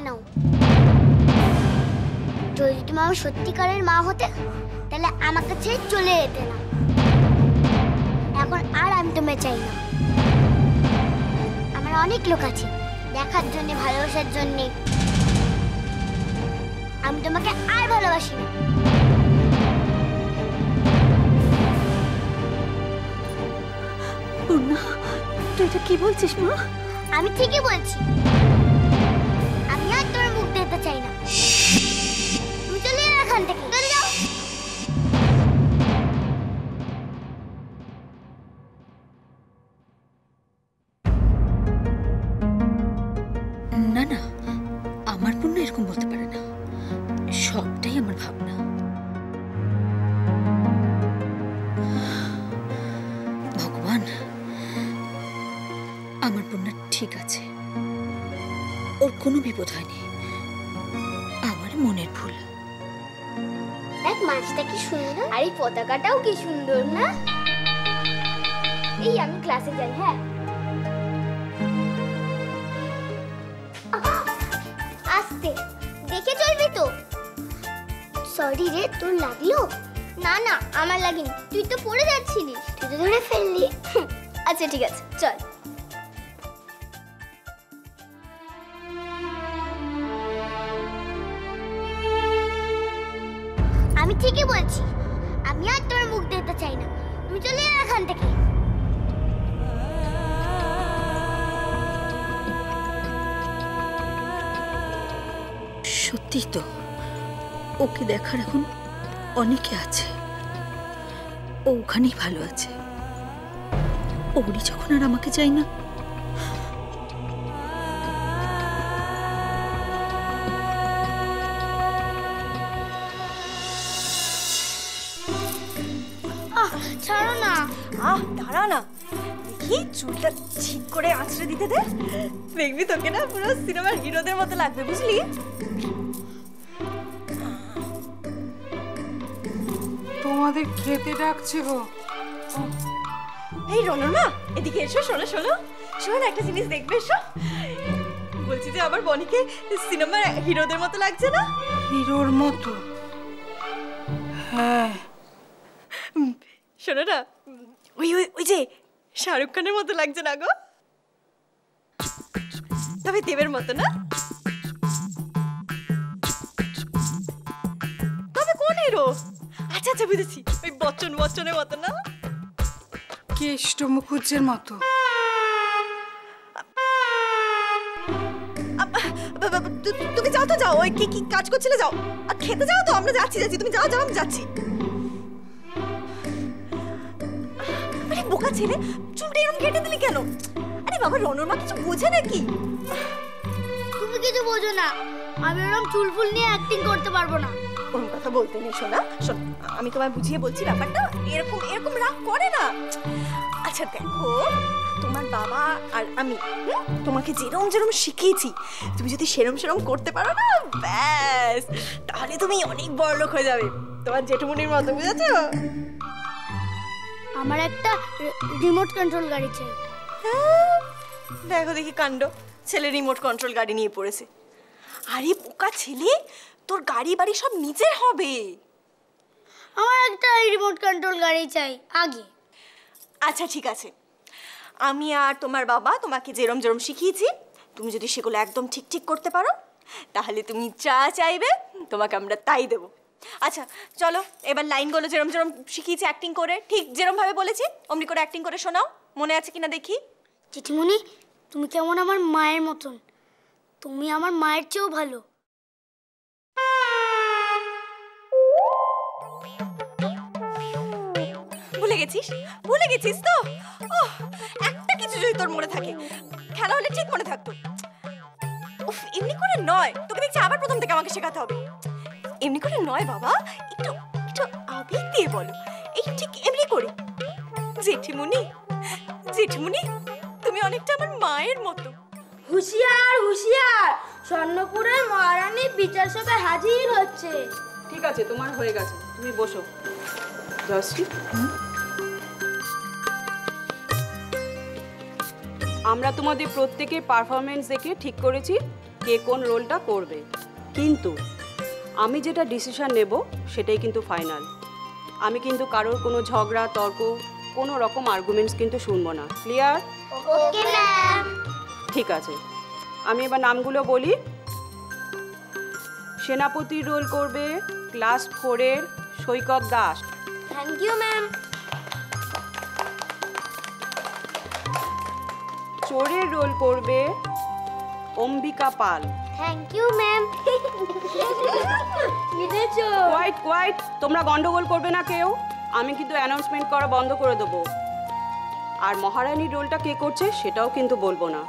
নাও। যদি তুমি আমার সত্যিকারের মা হতে তাহলে আমাকে ছেড়ে চলে যেতে না। এখন আর আমি তোমায় চাই না। আমার অনেক লোক আছে দেখার জন্য, ভালোবাসার জন্য। আমি তোমাকে আর ভালোবাসি না। পূর্ণা, তুই এটা কি বলছিস মা? আমি ঠিকই বলছি। আমি আর তোমার মুখ দেখতে চাই না। তুমি চলে যাও এখান থেকে, চলে যাও। না না, আমার পূর্ণা এরকম বলতে পারে না। সবটাই আমার ভাবনা। ভগবান, আমার পূর্ণা ঠিক আছে, ওর কোনো বিপদ হয়নি। আমার মনের ভুল। দেখ মাছটা কি সুন্দর, আর এই পতাকাটাও কি সুন্দর না? এই আমি ক্লাসে যাই। হ্যাঁ, আস্তে দেখে চলবি তো। সরি রে, তোর লাগলো? না না, আমার লাগেনি। তুই তো পড়ে যাচ্ছিলিস, তুই তো ধরে ফেললি। আচ্ছা ঠিক আছে, চল। আমি ঠিকই বলছি। আমি আর তোমার মুখ দেখতে চাই না। তুমি চলে যাও এখান থেকে। সত্যি তো, ওকে দেখার এখন অনেকে আছে। ও ওখানেই ভালো আছে। ওরই যখন আর আমাকে চাই না। ছাড়ো না। দাঁড়া না, দেখি চুলটা ঠিক করে আঁচড়ে দিতে দে। দেখবি তোকে না পুরো সিনেমার হিরোদের মতো লাগবে, বুঝলি? তোমাদের খেতে ডাকছে গো। এই রনমা, এদিকে এসো। শোনো শোনো শোনো, একটা জিনিস দেখবে। এসো, বলছি যে আমার বনিকে সিনেমার হিরোদের মতো লাগছে না? হিরোর মতো? হ্যাঁ। শোনো না, ওই ওই ওই যে শাহরুখ খানের মতো লাগছে না গো? তবে দেবের মতো না? তবে কোন হিরো? আচ্ছা আচ্ছা বুঝেছি, ওই বচ্চনের মতো না? কেষ্ট মুখুজ্জের মতো? তুমি যাও তো, যাও। ওই কি কি কাজ করছিলে, যাও। আর খেতে যাও তো, আমরা যাচ্ছি। তুমি যাও যাও, আমি যাচ্ছি। আরে বোকা ছেলে, চুলটা এরকম কেটে দিলি কেন? আরে বাবা, রনমা কিছু বোঝে নাকি? তুমি কিছু বোঝো না। আমি ওরকম চুল ফুল নিয়ে অ্যাক্টিং করতে পারবো না। ওরকম কথা বলতে নেই শোনা। শোন, আমি তোমায় বুঝিয়ে বলছি ব্যাপারটা। এরকম এরকম রাগ করে না। আচ্ছা দেখো, তোমার বাবা আর আমি তোমাকে যেরম যেরম শিখিয়েছি, তুমি যদি সেরম সেরম করতে পারো না, ব্যাস, তাহলে তুমি অনেক বড় লোক হয়ে যাবে, তোমার জেঠুমনির মতো, বুঝেছো? আমার একটা রিমোট কন্ট্রোল গাড়ি চাই। দেখো দেখি কাণ্ড, ছেলে রিমোট কন্ট্রোল গাড়ি নিয়ে পড়েছে। আরে বোকা ছেলে, তোর গাড়ি বাড়ি সব নিজের হবে। আমার একটা রিমোট কন্ট্রোল গাড়ি চাই আগে। আচ্ছা ঠিক আছে, আমি আর তোমার বাবা তোমাকে যেরম যেরম শিখিয়েছি, তুমি যদি সেগুলো একদম ঠিক ঠিক করতে পারো, তাহলে তুমি যা চাইবে তোমাকে আমরা তাই দেবো। আচ্ছা চলো, এবার লাইনগুলো যেরম যেরম শিখিয়েছি অ্যাক্টিং করে, ঠিক যেরম ভাবে বলেছি অমনি করে অ্যাক্টিং করে শোনাও। মনে আছে কিনা দেখি। জেঠিমণি, তুমি কেমন আমার মায়ের মতন। তুমি আমার মায়ের চেয়েও ভালো। ভুলে গেছিস তো? ওহ, একটা কিছু যদি তোর মনে থাকে, খেলা হলে ঠিক মনে থাকতো। উফ, এমনি করে নয়, তোকে দেখছি আবার প্রথম থেকে আমাকে শেখাতে হবে। এমনি করে নয় বাবা, একটু একটু আবেগ দিয়ে বলো। এই ঠিক এমনি করে। জেঠিমুনি, জেঠিমুনি, তুমি অনেকটা আমার মায়ের মতো। হুঁশিয়ার হুঁশিয়ার, স্বর্ণপুরের মহারানী বিচার সভায় হাজির হচ্ছে। ঠিক আছে, তোমার হয়ে গেছে, তুমি বসো। জয়শ্রী, আমরা তোমাদের প্রত্যেকের পারফরমেন্স দেখে ঠিক করেছি কে কোন রোলটা করবে, কিন্তু আমি যেটা ডিসিশন নেব সেটাই কিন্তু ফাইনাল। আমি কিন্তু কারোর কোনো ঝগড়া তর্ক কোনো রকম আর্গুমেন্টস কিন্তু শুনবো না। ক্লিয়ার? Okay ma'am. ঠিক আছে, আমি এবার নামগুলো বলি। সেনাপতির রোল করবে ক্লাস 4-এর Saikat Das. Thank you ma'am. চোরের রোল করবে Ambika Pal. Thank you ma'am. বুঝেছো? কোয়াইট কোয়াইট, তোমরা গন্ডগোল করবে না কেউ, আমি কিন্তু অ্যানাউন্সমেন্ট করা বন্ধ করে দেবো। আর মহারানীর রোলটা কে করছে সেটাও কিন্তু বলবো না।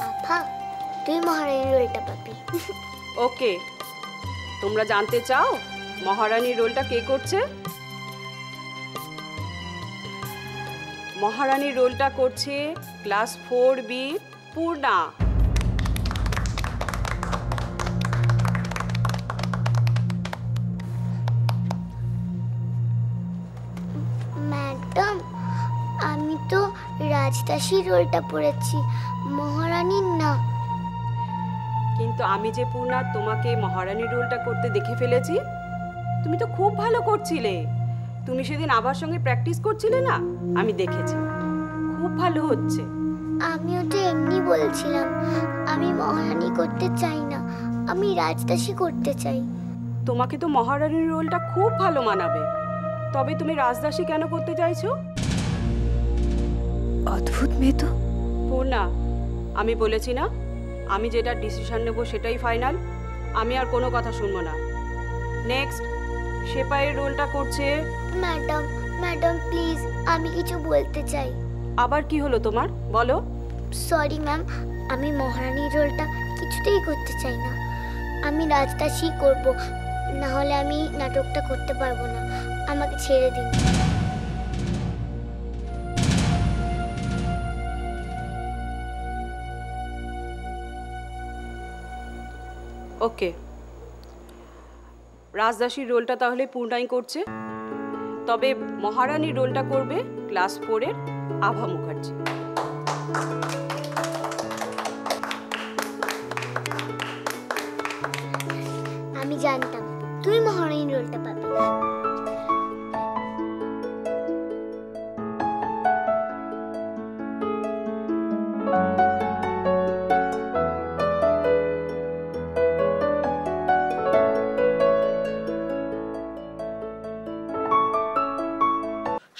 আফা, তুই মহারানীর রোলটা পাবি। ওকে, তোমরা জানতে চাও মহারানীর রোলটা কে করছে? মহারানীর রোলটা করছে ক্লাস 4B পূর্ণা। ম্যাডাম, আমি তো রাজদাসীর রোলটা পড়েছি, মহারানীর না। কিন্তু আমি যে পূর্ণা তোমাকে মহারানীর রোলটা করতে দেখে ফেলেছি, তুমি তো খুব ভালো করছিলে। তুমি সেদিন আবার সঙ্গে প্র্যাকটিস করছিলে না, আমি দেখেছি, খুব ভালো হচ্ছে। আমি ওটা এমনি বলছিলাম, আমি মহারানী করতে চাই না, আমি রাজদাসী করতে চাই। তোমাকে তো মহারানীর রোলটা খুব ভালো মানাবে, তবে তুমি রাজদাসী কেন করতে চাইছো? অদ্ভুত মেয়ে তো। পূর্ণা, আমি বলেছি না, আমি যেটা ডিসিশন নেব সেটাই ফাইনাল, আমি আর কোনো কথা শুনবো না। নেক্সট, সেপাইয়ের রোলটা করছে। ম্যাডাম, ম্যাডাম প্লিজ, আমি কিছু বলতে চাই। আবার কি হলো তোমার, বলো। সরি ম্যাম, আমি মহারানীর রোলটা কিছুতেই করতে চাই না, আমি রাজদাসী করব, না হলে আমি নাটকটা করতে পারবো না, আমাকে ছেড়ে দিন। ওকে, রাজদাসীর রোলটা তাহলে পূর্ণাই করছে, তবে মহারানীর রোলটা করবে ক্লাস 4-এর আভা মুখার্জি। আমি জানতাম তুই মহারানীর রোলটা পাবি।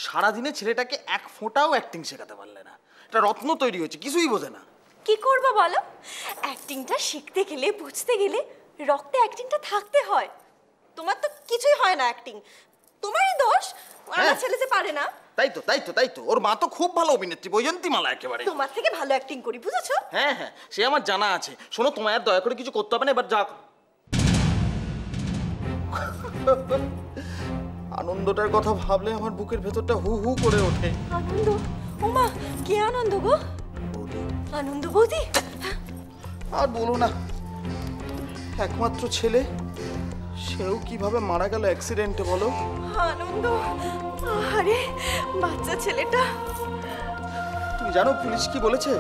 সারাদিনে ছেলেটাকে এক ফোঁটাও অ্যাক্টিং শেখাতে পারলে না। এটা রত্ন তৈরি হয়েছে, কিছুই বোঝে না। কি করবো বলো, অ্যাক্টিংটা শিখতে গেলে বুঝতে গেলে রক্তে অ্যাক্টিংটা থাকতে হয়। তোমার তো কিছুই হয় না অ্যাক্টিং, তোমারই দোষ। আমার ছেলে যে পারে না। তাই তো ওর মা তো খুব ভালো অভিনেত্রী, বৈজয়ন্তীমালা একেবারে। তোমার থেকে ভালো অ্যাক্টিং করি, বুঝেছো? হ্যাঁ, সে আমার জানা আছে। শোনো, তোমায় আর দয়া করে কিছু করতে হবে না, এবার যা। আনন্দটার কথা ভাবলে আমার বুকের ভেতরটা হু হু করে ওঠে। আনন্দ? ওমা, কি আনন্দ গো? আনন্দ বৌদি? আর বলো না, একমাত্র ছেলে, সেও কিভাবে মারা গেল অ্যাক্সিডেন্টে বলো। আনন্দ, আরে বাচ্চা ছেলেটা। তুমি জানো পুলিশ কি বলেছে?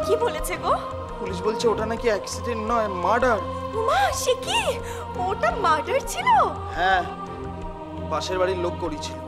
কি বলেছে গো? পুলিশ বলছে ওটা নাকি অ্যাক্সিডেন্ট নয়, মার্ডার। ওমা, সে কি? ওটা মার্ডার ছিল? হ্যাঁ, পাশের বাড়ির লোক করেছিল।